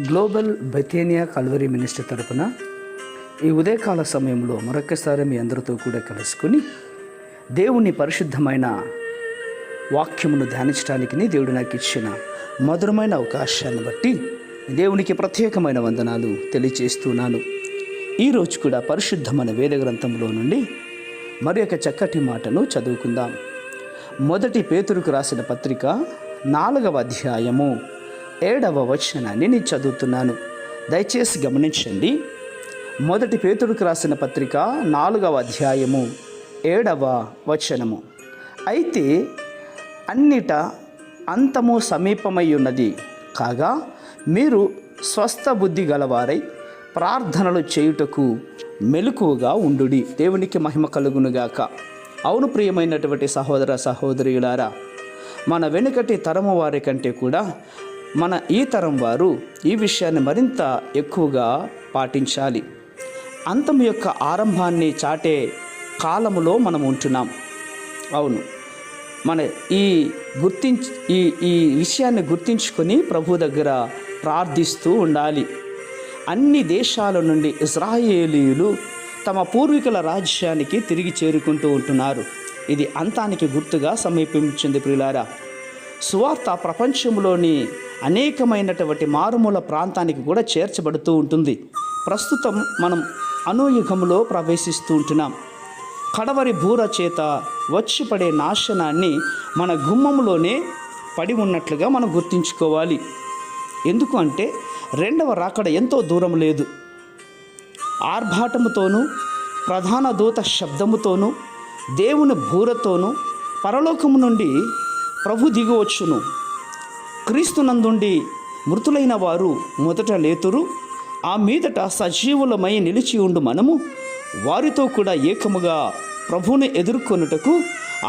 Global బెథేనియా Calvary ministry తరపున ఈ ఉదయకాల సమయంలో మరొకసారి మీ అందరితో కూడా కలుసుకుని దేవుని పరిశుద్ధమైన వాక్యమును ధ్యానించడానికి దేవుడు నాకు ఇచ్చిన మధురమైన అవకాశాన్ని బట్టి దేవునికి ప్రత్యేకమైన వందనాలు తెలియజేస్తున్నాను. ఈరోజు కూడా పరిశుద్ధమైన వేద గ్రంథంలో నుండి మరి ఒక చక్కటి మాటను చదువుకుందాం. మొదటి పేతురుకు రాసిన పత్రిక 4వ అధ్యాయము 7వ వచనాన్ని నేను చదువుతున్నాను. దయచేసి గమనించండి. మొదటి పేతురుకు రాసిన పత్రిక 4వ అధ్యాయము 7వ వచనము. అయితే అన్నిట అంతము సమీపమై ఉన్నది కాగా మీరు స్వస్థ బుద్ధి గలవారై ప్రార్థనలు చేయుటకు మెలకువగా ఉండుడి. దేవునికి మహిమ కలుగునుగాక. అవును ప్రియమైనటువంటి సహోదర సహోదరులారా, మన వెనుకటి తరము వారి కంటే కూడా మన ఈ తరం వారు ఈ విషయాన్ని మరింత ఎక్కువగా పాటించాలి. అంతం యొక్క ఆరంభాన్ని చాటే కాలములో మనం ఉంటున్నాం. అవును, మన ఈ విషయాన్ని గుర్తించుకొని ప్రభు దగ్గర ప్రార్థిస్తూ ఉండాలి. అన్ని దేశాల నుండి ఇశ్రాయేలీయులు తమ పూర్వీకుల రాజ్యానికి తిరిగి చేరుకుంటూ ఉంటున్నారు. ఇది అంతానికి గుర్తుగా సమీపించింది. ప్రియులారా, సువార్త ప్రపంచంలోని అనేకమైనటువంటి మారుమూల ప్రాంతానికి కూడా చేర్చబడుతూ ఉంటుంది. ప్రస్తుతం మనం అనుయుగంలో ప్రవేశిస్తూ ఉంటున్నాం. కడవరి బూర చేత వచ్చి పడే నాశనాన్ని మన గుమ్మంలోనే పడి ఉన్నట్లుగా మనం గుర్తించుకోవాలి. ఎందుకు అంటే రెండవ రాకడ ఎంతో దూరం లేదు. ఆర్భాటముతోనూ ప్రధాన దూత శబ్దముతోనూ దేవుని బూరతోనూ పరలోకము నుండి ప్రభు దిగువచ్చును. క్రీస్తునందుండి మృతులైన వారు మొదట లేతురు. ఆ మీదట సజీవులమై నిలిచి ఉండు మనము వారితో కూడా ఏకముగా ప్రభువుని ఎదుర్కొనుటకు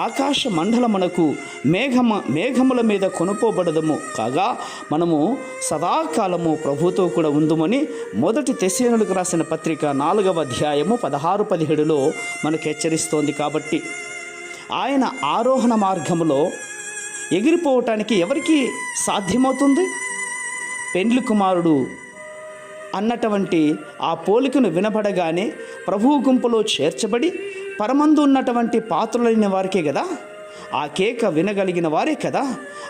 ఆకాశ మండలమునకు మేఘముల మీద కొనుపోబడదము కాగా మనము సదాకాలము ప్రభుతో కూడా ఉందుమని మొదటి తెస్సలోనికీయులకు రాసిన పత్రిక 4వ అధ్యాయము 16-17లో మనకు హెచ్చరిస్తోంది. కాబట్టి ఆయన ఆరోహణ మార్గములో ఎగిరిపోవటానికి ఎవరికి సాధ్యమవుతుంది? పెండ్లి కుమారుడు అన్నటువంటి ఆ పోలికను వినబడగానే ప్రభువు గుంపులో చేర్చబడి పరమందు ఉన్నటువంటి పాత్రులైన వారికే కదా, ఆ కేక వినగలిగిన వారే కదా.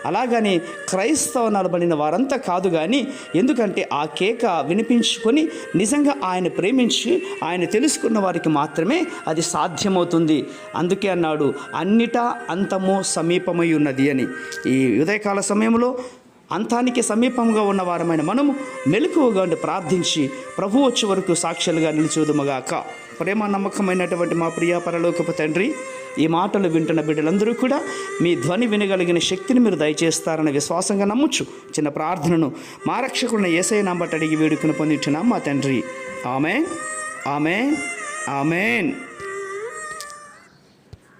అలాగని క్రైస్తవనబడిన వారంతా కాదు. కానీ ఎందుకంటే ఆ కేక వినిపించుకొని నిజంగా ఆయన ప్రేమించి ఆయన తెలుసుకున్న వారికి మాత్రమే అది సాధ్యమవుతుంది. అందుకే అన్నాడు, అన్నిటా అంతము సమీపమై ఉన్నది అని. ఈ ఉదయకాల సమయంలో అంతానికి సమీపంగా ఉన్న వారమైన మనము మెలకువగా ఉండి ప్రార్థించి ప్రభు వచ్చే వరకు సాక్షులుగా నిలిచోదుమగాక. ప్రేమ నమ్మకమైనటువంటి మా ప్రియ పరలోకపు తండ్రి, ఈ మాటలు వింటున్న బిడ్డలందరూ కూడా మీ ధ్వని వినగలిగిన శక్తిని మీరు దయచేస్తారని విశ్వాసంగా నమ్ముచ్చు. చిన్న ప్రార్థనను మా రక్షకుడిని యేసయ్య నామమున అడిగి వేడుకుని పొందించున్నాం మా తండ్రి. ఆమేన్, ఆమేన్, ఆమేన్.